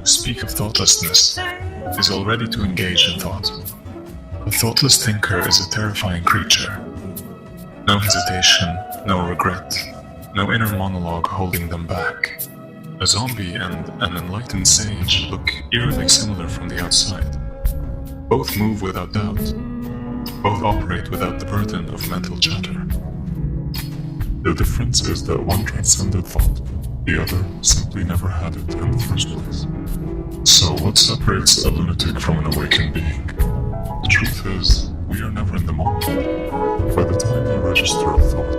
speak of thoughtlessness is already to engage in thought. A thoughtless thinker is a terrifying creature. No hesitation, no regret, no inner monologue holding them back. A zombie and an enlightened sage look eerily similar from the outside. Both move without doubt. Both operate without the burden of mental chatter. The difference is that one transcended thought, the other simply never had it in the first place. So what separates a lunatic from an awakened being? The truth is, we are never in the moment. By the time you register a thought,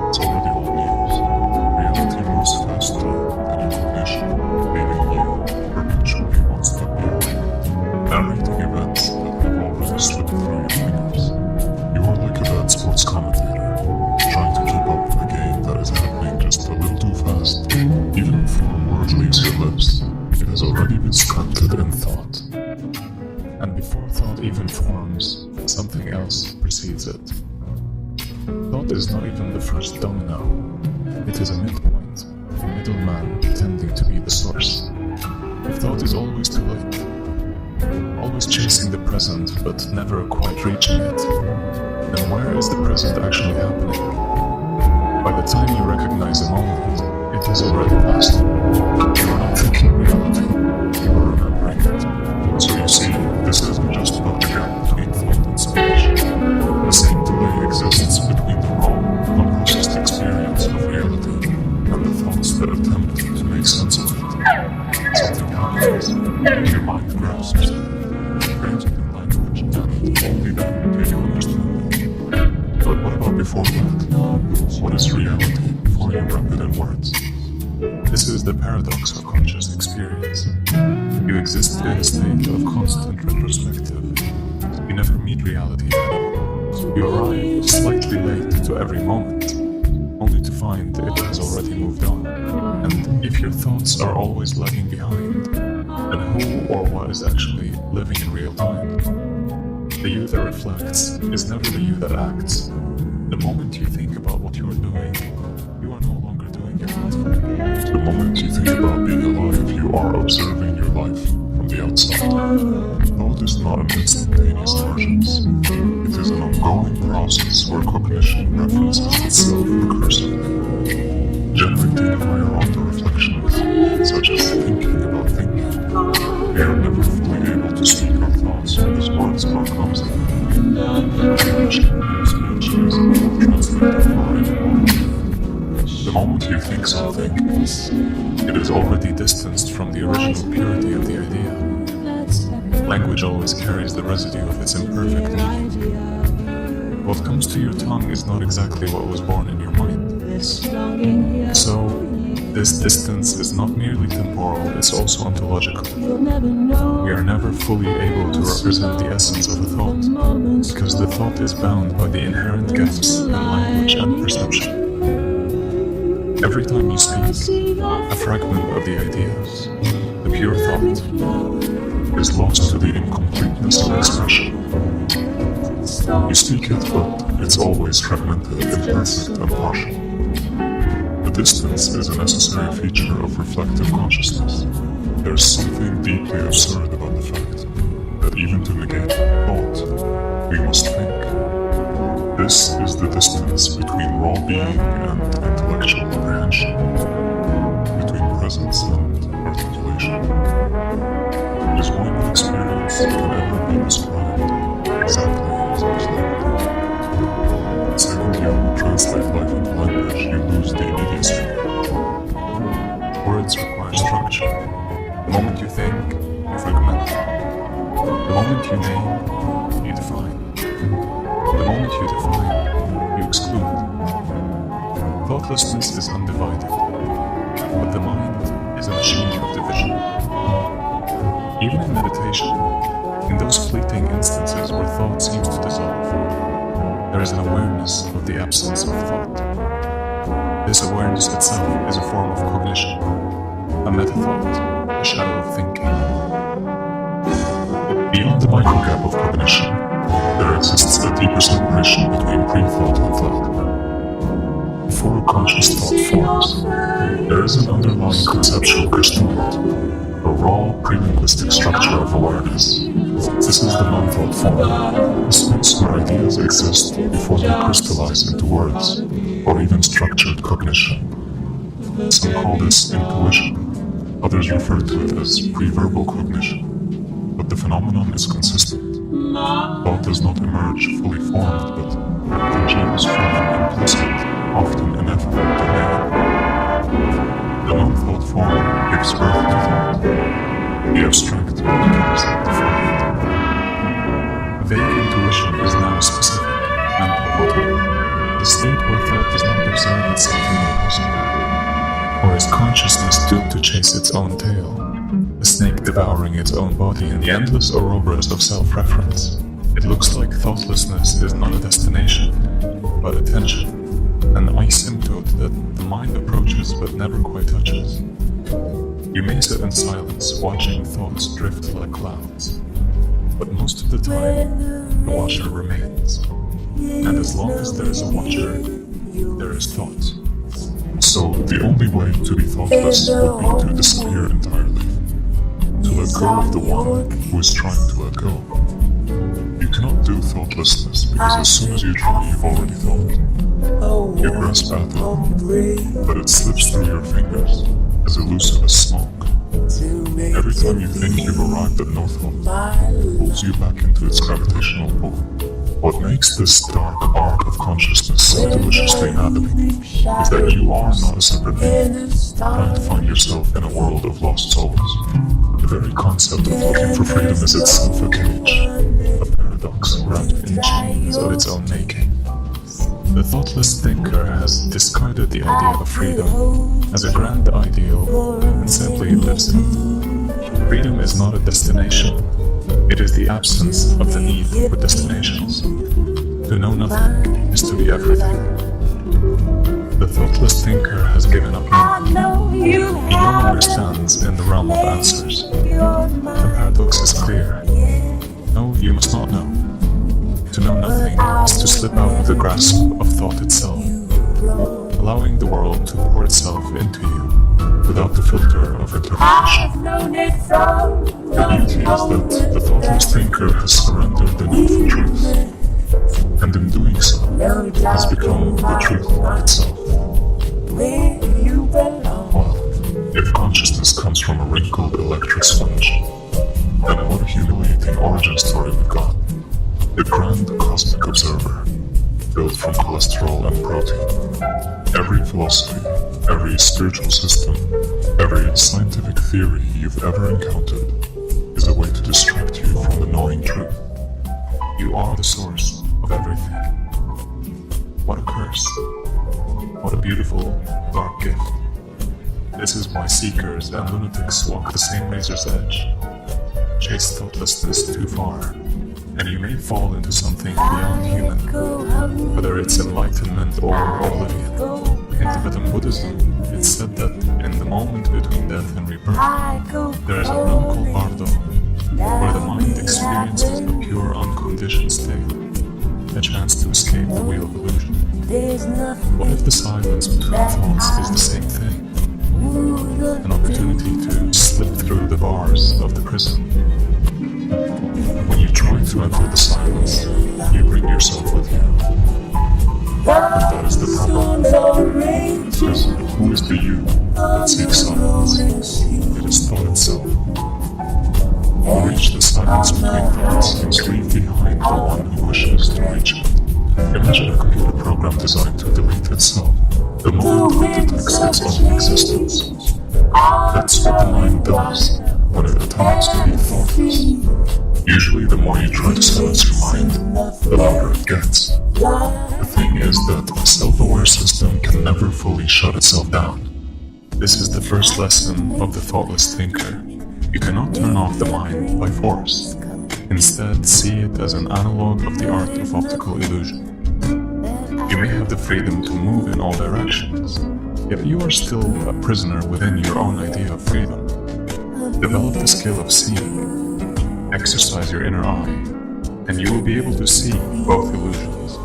it's already old news. Reality moves faster than your cognition, leaving you perpetually one step behind, narrating events that have already slipped through your fingers. You are like a bad sports commentator, trying to keep up with a game that is happening just a little too fast. Even before a word leaves your lips, it has already been scripted in thought. And before thought even forms, something else precedes it. Thought is not even the first domino. It is a midpoint, a middleman pretending to be the source. If thought is always too late, always chasing the present but never quite reaching it, then where is the present actually happening? By the time you recognize a moment, it is already past. You are not thinking reality, you are remembering it. So you see, this isn't just about the gap between thought and speech. The same delay exists between the raw, unprocessed experience of reality and the thoughts that attempt to make sense of it. Something happens, your mind grasps it, frames it in language, and only then can you understand it. But what about before that? What is reality before you wrap it in words? This is the paradox of conscious experience. You exist in a state of constant retrospective. You never meet reality at all. You arrive slightly late to every moment, only to find it has already moved on. And if your thoughts are always lagging behind, then who or what is actually living in real time? The you that reflects is never the you that acts. The moment you think about what you are doing, you are no longer doing it. The moment you think about being alive, you are observing your life from the outside. Thought is not an instantaneous emergence. It is an ongoing process where cognition references itself recursively, generating higher order reflections, such as thinking about thinking. We are never fully able to speak our thoughts because words are clumsy. Speech is a translator for any moment. The moment you think something, it is already distanced from the original purity of the idea. Language always carries the residue of its imperfect meaning. What comes to your tongue is not exactly what was born in your mind. So, this distance is not merely temporal, it's also ontological. We are never fully able to represent the essence of a thought, because the thought is bound by the inherent gaps in language and perception. Every time you speak, a fragment of the idea, the pure thought, is lost to the incompleteness of expression. You speak it, but it's always fragmented, imperfect, and partial. The distance is a necessary feature of reflective consciousness. There's something deeply absurd about the fact that even to negate thought, we must think. This is the distance between raw being and intellectual apprehension, between presence and articulation. It is why no experience can ever be described exactly as it is lived. The second you translate life into language, you lose the immediacy. Words require structure. The moment you think, you fragment. The moment you name, you define. The moment you define, you exclude. Thoughtlessness is undivided, but the mind is a machine of division. Even in meditation, in those fleeting instances where thought seems to dissolve, there is an awareness of the absence of thought. This awareness itself is a form of cognition, a meta-thought, a shadow of thinking. Beyond the microgap of cognition, there exists a deeper separation between pre-thought and thought. Before a conscious thought forms, there is an underlying conceptual crystalline, a raw, pre-linguistic structure of awareness. This is the non-thought form, the space where ideas exist before they crystallize into words, or even structured cognition. Some call this intuition, others refer to it as pre-verbal cognition. But the phenomenon is consistent. Thought does not emerge fully formed, but congeals from an implicit, often ineffable domain. The non-thought form gives birth to thought. The abstract becomes defined. Vague intuition is now specific and pivotal. The state where thought does not observe itself in impossible, or is consciousness doomed to chase its own tail, a snake devouring its own body in the endless Ouroboros of self-reference. It looks like thoughtlessness is not a destination, but a tension, an asymptote that the mind approaches but never quite touches. You may sit in silence, watching thoughts drift like clouds, but most of the time, the watcher remains. And as long as there is a watcher, there is thought. So the only way to be thoughtless would be to disappear entirely, to let go of the one who is trying to let go. You cannot do thoughtlessness because as soon as you try, you've already thought. You grasp at it, but it slips through your fingers, as elusive as smoke. Every time you think you've arrived at no thought, it pulls you back into its gravitational pull. What makes this dark arc of consciousness so deliciously maddening is that you are not a separate being, trying to find yourself in a world of lost souls. The very concept of looking for freedom is itself a cage, a paradox wrapped in chains of its own making. The thoughtless thinker has discarded the idea of freedom as a grand ideal and simply lives in it. Freedom is not a destination, it is the absence of the need for destinations. To know nothing is to be everything. The thoughtless thinker has given up knowing. He no longer stands in the realm of answers. The paradox is clear. No, you must not know. To know nothing is to slip out of the grasp of thought itself, allowing the world to pour itself into you without the filter of interpretation. The beauty is that the thoughtless thinker has surrendered the need for truth, and in doing so, has become the truth itself. Well, if consciousness comes from a wrinkled electric sponge, then what a humiliating origin story we've got. The grand cosmic observer, built from cholesterol and protein. Every philosophy, every spiritual system, every scientific theory you've ever encountered is a way to distract you from the gnawing truth. You are the source of everything. What a curse. What a beautiful, dark gift. This is why seekers and lunatics walk the same razor's edge. Chase thoughtlessness too far, and you may fall into something beyond human, whether it's enlightenment or oblivion. In Tibetan Buddhism, it's said that in the moment between death and rebirth, there is a realm called Bardo, where the mind experiences a pure unconditioned state, a chance to escape the wheel of illusion. What if the silence between thoughts is the same thing? An opportunity to slip through the bars of the prison. When you try to enter the silence, you bring yourself with you. And that is the problem. Because who is the you that seeks silence? It is thought itself. To reach the silence between thoughts, you must leave behind the one who wishes to reach it. Imagine a computer program designed to delete itself the moment it detects its own existence. That's what the mind does when it attempts to be thoughtless. Usually the more you try to silence your mind, the louder it gets. The thing is that a self-aware system can never fully shut itself down. This is the first lesson of the thoughtless thinker. You cannot turn off the mind by force. Instead, see it as an analog of the art of optical illusion. You may have the freedom to move in all directions, yet you are still a prisoner within your own idea of freedom. Develop the skill of seeing. Exercise your inner eye, and you will be able to see both illusions.